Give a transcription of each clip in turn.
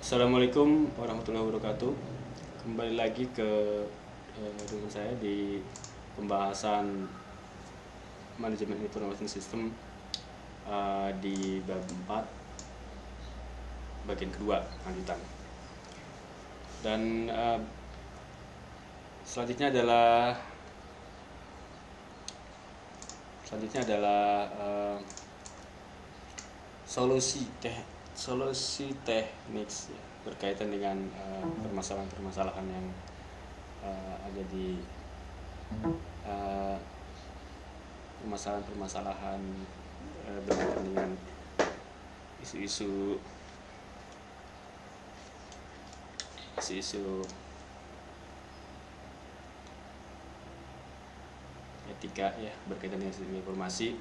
Assalamualaikum warahmatullahi wabarakatuh. Kembali lagi dengan saya di pembahasan manajemen information system di bab 4 bagian kedua lanjutan. Dan selanjutnya adalah solusi teknik ya, berkaitan dengan permasalahan-permasalahan yang ada di permasalahan-permasalahan berkaitan dengan isu-isu etika ya, berkaitan dengan sistem informasi,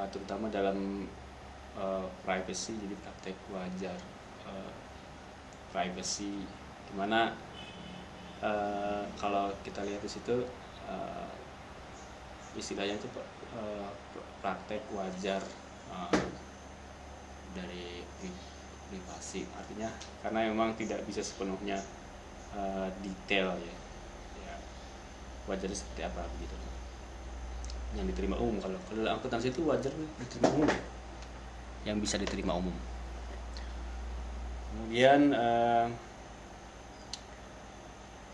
terutama dalam privacy. Jadi praktek wajar privacy, dimana kalau kita lihat di situ istilahnya itu praktek wajar dari privasi, artinya karena memang tidak bisa sepenuhnya detail ya, wajarnya seperti apa begitu yang diterima umum. Kalau dalam akuntansi itu wajar diterima umum, yang bisa diterima umum. Kemudian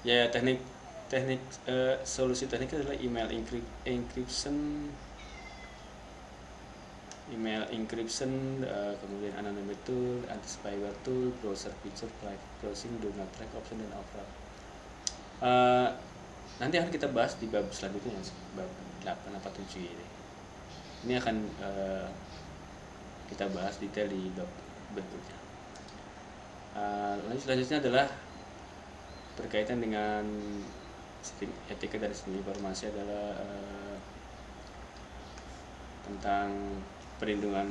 ya teknik solusi teknik adalah email encryption, kemudian anonymity tool, anti-spyware tool, browser feature, private browsing, do not track option, dan overall. Nanti akan kita bahas di bab selanjutnya, bab 8 atau 7 ini. Ini akan kita bahas detail di bab berikutnya. Selanjutnya adalah berkaitan dengan etika dari sistem informasi, adalah tentang perlindungan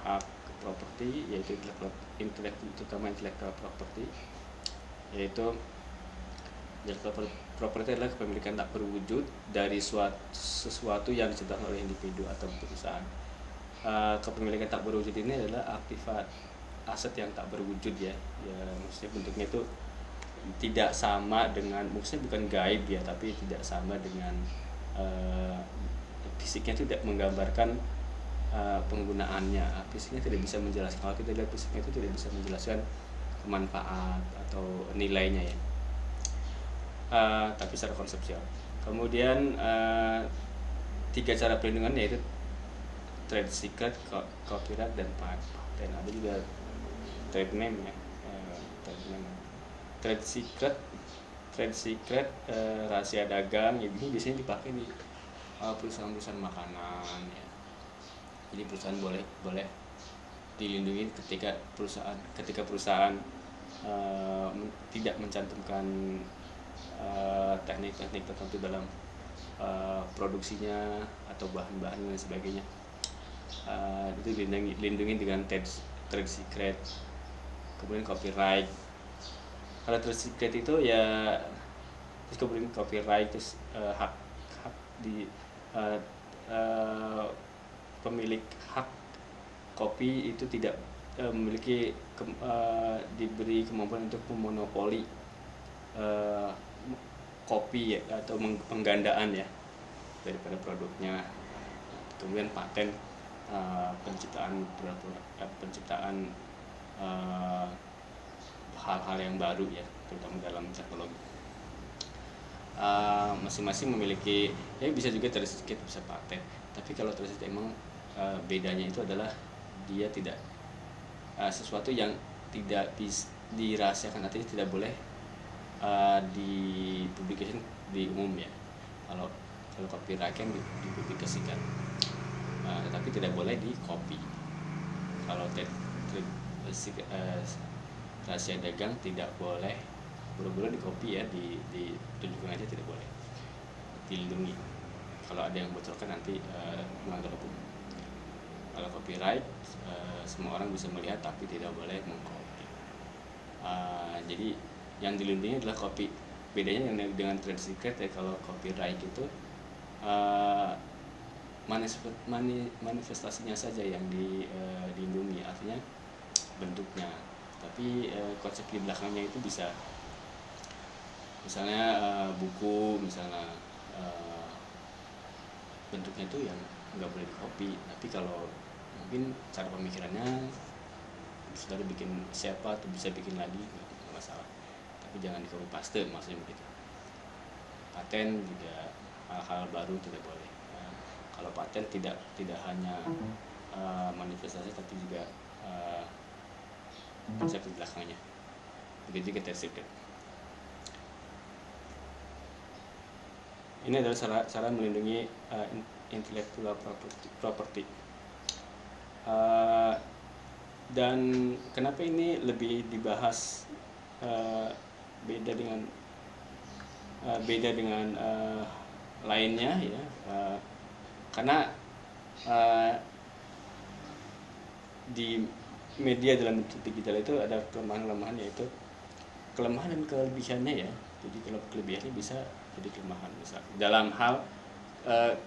hak properti, yaitu terutama intellectual property, yaitu intellectual property adalah kepemilikan tak berwujud dari sesuatu yang diciptakan oleh individu atau perusahaan. Kepemilikan tak berwujud ini adalah aset yang tak berwujud ya, maksudnya bentuknya itu tidak sama dengan, maksudnya bukan gaib ya, tapi tidak sama dengan fisiknya, tidak menggambarkan penggunaannya. Fisiknya tidak bisa menjelaskan, kalau kita lihat fisiknya itu tidak bisa menjelaskan manfaat atau nilainya ya, tapi secara konseptual. Kemudian 3 cara perlindungan, yaitu trade secret, copyright, dan patent. Ada juga trade name ya, trade secret, rahasia dagang ya, ini biasanya dipakai di perusahaan-perusahaan makanan ya. Jadi perusahaan boleh dilindungi ketika perusahaan tidak mencantumkan teknik-teknik tertentu dalam produksinya atau bahan-bahan dan sebagainya. Itu dilindungi dengan trade secret. Kemudian copyright, kalau trade secret itu ya, terus kemudian copyright, terus hak di pemilik hak kopi itu tidak memiliki diberi kemampuan untuk memonopoli kopi ya, atau penggandaan ya daripada produknya. Kemudian paten, penciptaan hal-hal yang baru ya, terutama dalam teknologi. Masing-masing memiliki ya, bisa juga trade secret, bisa paten. Tapi kalau trade secret emang bedanya itu adalah dia tidak sesuatu yang tidak dirahasiakan, artinya tidak boleh dipublikasikan di umum ya. Kalau copyright kan dipublikasikan, tetapi tidak boleh di copy. Kalau rahasia dagang tidak boleh buru-buru di copy ya, ditunjukkan aja, tidak boleh, dilindungi. Kalau ada yang bocorkan nanti melanggar hukum. Kalau copyright semua orang bisa melihat, tapi tidak boleh mengcopy. Jadi yang dilindungi adalah copy. Bedanya dengan trade secret ya, kalau copyright itu manifestasinya saja yang dilindungi, artinya bentuknya. tapi konsep di belakangnya itu bisa misalnya buku misalnya bentuknya itu yang nggak boleh di copy, tapi kalau mungkin cara pemikirannya saudara bikin siapa tuh bisa bikin lagi nggak masalah, tapi jangan di copy paste, maksudnya begitu. Paten juga hal-hal baru tidak boleh. Kalau paten tidak hanya manifestasi tapi juga konsep di belakangnya, begitu kita sipkan. Ini adalah cara melindungi intellectual property. Dan kenapa ini lebih dibahas beda dengan lainnya ya, karena di media dalam bentuk digital itu ada kelemahan-kelemahan, yaitu kelemahan dan kelebihannya ya. Jadi kalau kelebihannya bisa jadi kelemahan, misal dalam hal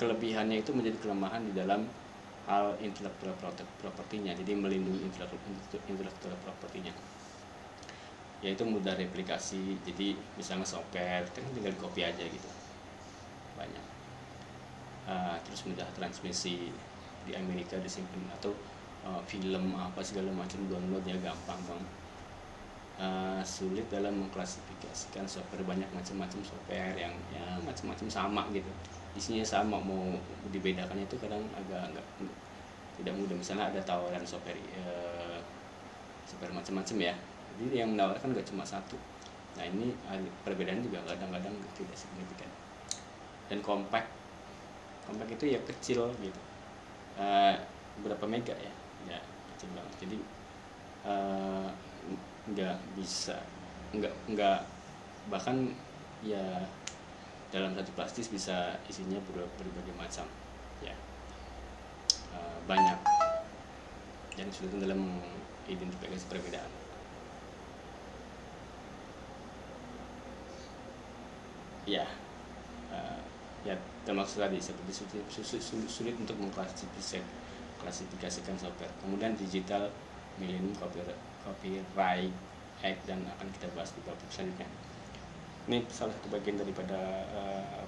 kelebihannya itu menjadi kelemahan di dalam hal intellectual property-nya, jadi melindungi intellectual property-nya, yaitu mudah replikasi. Jadi misalnya software kan tinggal copy aja gitu, banyak. Terus mudah transmisi, di Amerika disimpan, atau film apa segala macam downloadnya gampang bang. Sulit dalam mengklasifikasikan software, banyak macam-macam software yang ya macam-macam sama gitu, isinya sama, mau dibedakannya itu kadang agak tidak mudah. Misalnya ada tawaran software software macam-macam ya, jadi yang menawarkan gak cuma satu. Nah ini perbedaan juga kadang-kadang tidak signifikan. Dan compact itu ya kecil gitu, berapa mega ya, ya kecil banget. Jadi nggak bahkan ya dalam satu plastis bisa isinya berbagai macam ya, banyak, dan sulit dalam mengidentifikasi perbedaan. Ya ya termasuk tadi seperti sulit untuk mengklasifikasikan software. Kemudian digital millennium copyright act, dan akan kita bahas di bab selanjutnya. Ini salah satu bagian daripada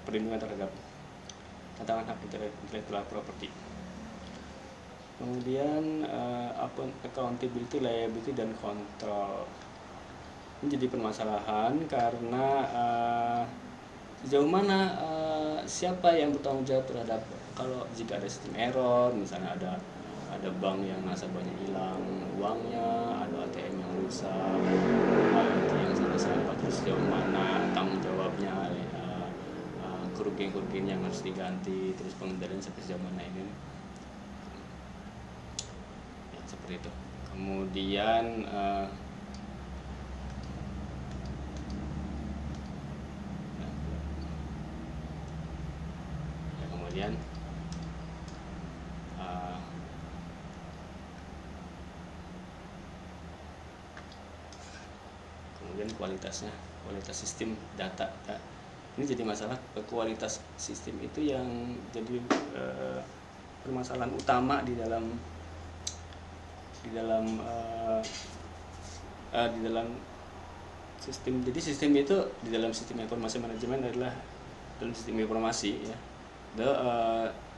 perlindungan terhadap tantangan hak intellectual property. Kemudian accountability, liability, dan control. Ini jadi permasalahan karena sejauh mana siapa yang bertanggung jawab terhadap, kalau jika ada sistem error, misalnya ada bank yang nasabahnya hilang uangnya, ada ATM yang rusak, ada yang salah, terus sejauh mana tanggung jawabnya, kerugian yang harus diganti, terus pengendalian sampai sejauh mana ini ya, seperti itu. Kemudian kemudian kualitas sistem data. Ini jadi masalah, kualitas sistem itu yang jadi permasalahan utama di dalam sistem. Jadi sistem itu di dalam sistem informasi manajemen adalah dalam sistem informasi ya.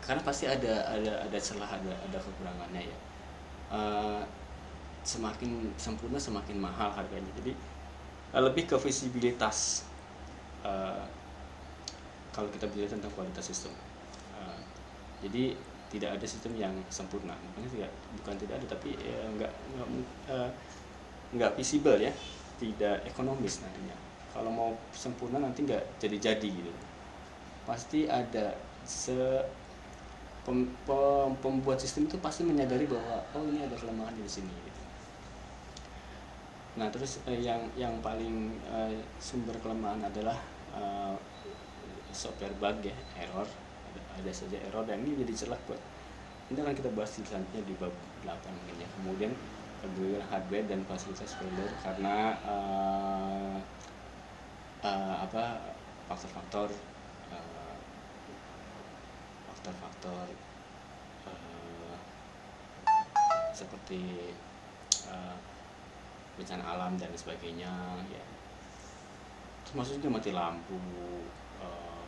Karena pasti ada celah, ada kekurangannya ya. Semakin sempurna semakin mahal harganya. Jadi lebih ke visibilitas kalau kita bicara tentang kualitas sistem. Jadi tidak ada sistem yang sempurna, makanya bukan tidak ada, tapi nggak visible ya, tidak ekonomis nantinya. Kalau mau sempurna nanti nggak jadi gitu. Pasti ada pembuat sistem itu pasti menyadari bahwa ini ada kelemahan di sini gitu. Nah terus yang paling sumber kelemahan adalah software bug ya, error, ada saja error, dan ini jadi celah buat, ini akan kita bahas selanjutnya di bab 8 mungkin ya. Kemudian hardware dan fasilitas failure karena faktor-faktor seperti bencana alam dan sebagainya ya, termasuk juga mati lampu, eh,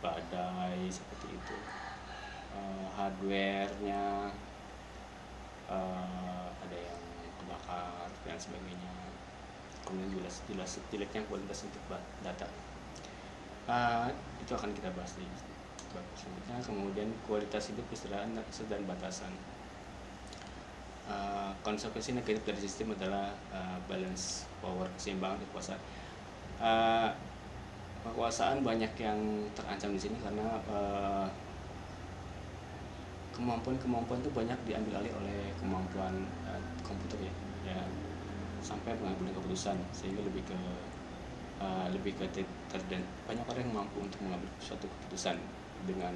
badai seperti itu, hardwarenya ada yang kebakar dan sebagainya, kemudian jelas jeleknya kualitas untuk data. Itu akan kita bahas di bab selanjutnya. Kemudian kualitas hidup, kesejahteraan dan batasan. Konsekuensi negatif dari sistem adalah balance power, keseimbangan kekuasaan. Kekuasaan banyak yang terancam di sini karena kemampuan itu banyak diambil alih oleh kemampuan komputer ya, sampai pengambilan keputusan, sehingga lebih ke banyak orang yang mampu untuk mengambil suatu keputusan dengan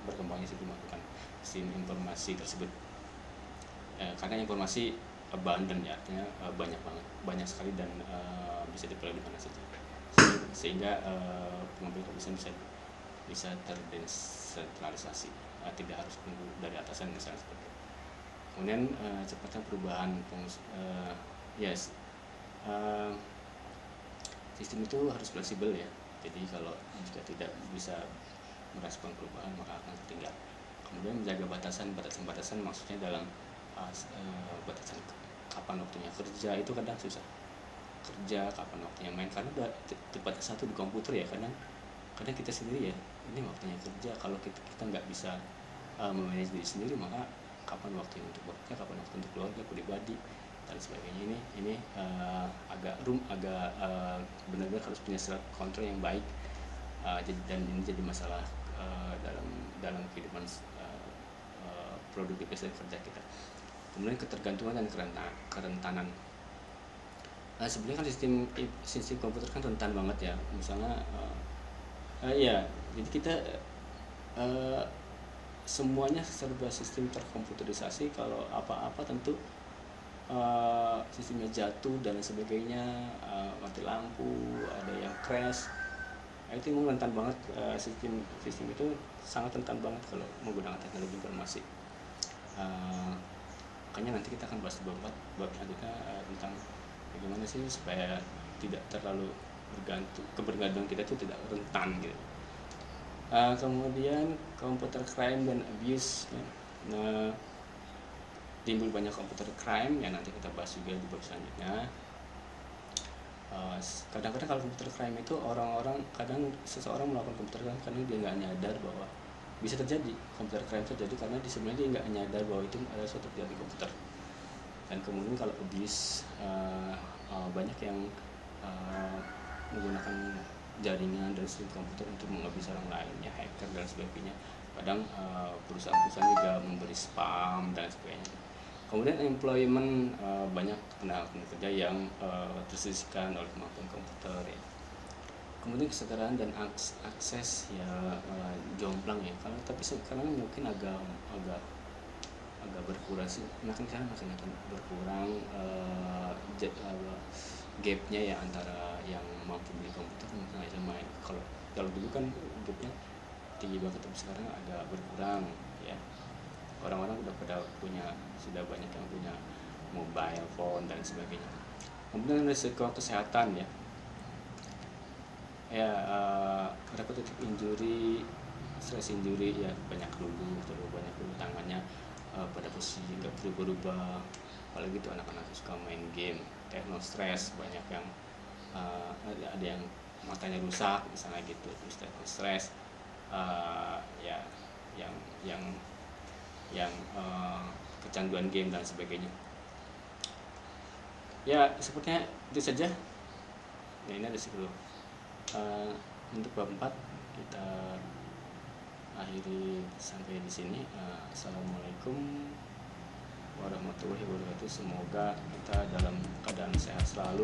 berkembangnya sistem informasi tersebut. Karena informasi abundant ya, artinya banyak sekali dan bisa diperoleh di mana saja, sehingga pengambil keputusan bisa terdesentralisasi, tidak harus tunggu dari atasan misalnya seperti itu. Kemudian cepatnya perubahan sistem itu harus fleksibel ya, jadi kalau jika tidak bisa merespon perubahan maka akan tertinggal. Kemudian menjaga batasan maksudnya dalam batasan kapan waktunya kerja, itu kadang susah kerja, kapan waktunya main, karena udah terbatas satu di komputer ya. Kadang kita sendiri ya, ini waktunya kerja, kalau kita nggak bisa memanage diri sendiri, maka kapan waktunya untuk bekerja, kapan waktu untuk keluarga, pribadi dan sebagainya. Ini agak benar-benar harus punya self control yang baik, dan ini jadi masalah dalam kehidupan produktivitas kerja kita. Kemudian ketergantungan dan kerentanan. Sebenarnya kan sistem komputer kan rentan banget ya, misalnya jadi kita semuanya serba sistem terkomputerisasi. Kalau apa-apa tentu sistemnya jatuh dan sebagainya, mati lampu, ada yang crash, itu memang rentan banget. Sistem itu sangat rentan banget kalau menggunakan teknologi informasi. Makanya nanti kita akan bahas di bab selanjutnya tentang bagaimana sih supaya tidak terlalu kebergantungan kita itu tidak rentan gitu. Kemudian computer crime dan abuse ya. Timbul banyak computer crime ya, nanti kita bahas juga di bab selanjutnya. Kadang-kadang kalau computer crime itu seseorang melakukan computer crime karena dia nggak nyadar bahwa bisa terjadi computer crime terjadi, karena sebenarnya dia nggak nyadar bahwa itu adalah suatu terjadi komputer. Dan kemudian kalau abuse, banyak yang menggunakan jaringan dan sistem komputer untuk mengabuse orang lain ya, hacker dan sebagainya. Kadang perusahaan-perusahaan juga memberi spam dan sebagainya. Kemudian employment, banyak tenaga kerja yang tersisihkan oleh kemampuan komputer ya. Kemudian kesetaraan dan akses ya, jomplang ya. Tapi sekarang mungkin agak berkurang sih. Makin berkurang gapnya ya antara yang mampu beli komputer sama main. Kalau dulu kan gapnya tinggi banget, tapi sekarang agak berkurang ya. Orang-orang sudah banyak yang punya mobile phone dan sebagainya. Kemudian risiko kesehatan ya. Repetitive injury, stress injury ya, banyak lulu tangannya pada posisi nggak berubah, apalagi itu anak-anak suka main game, techno stress, banyak yang ada yang matanya rusak misalnya gitu, terus techno stress, yang kecanduan game dan sebagainya ya. Sepertinya itu saja ya, ini ada 10. Untuk bab 4 kita akhiri sampai di sini. Assalamualaikum warahmatullahi wabarakatuh. Semoga kita dalam keadaan sehat selalu.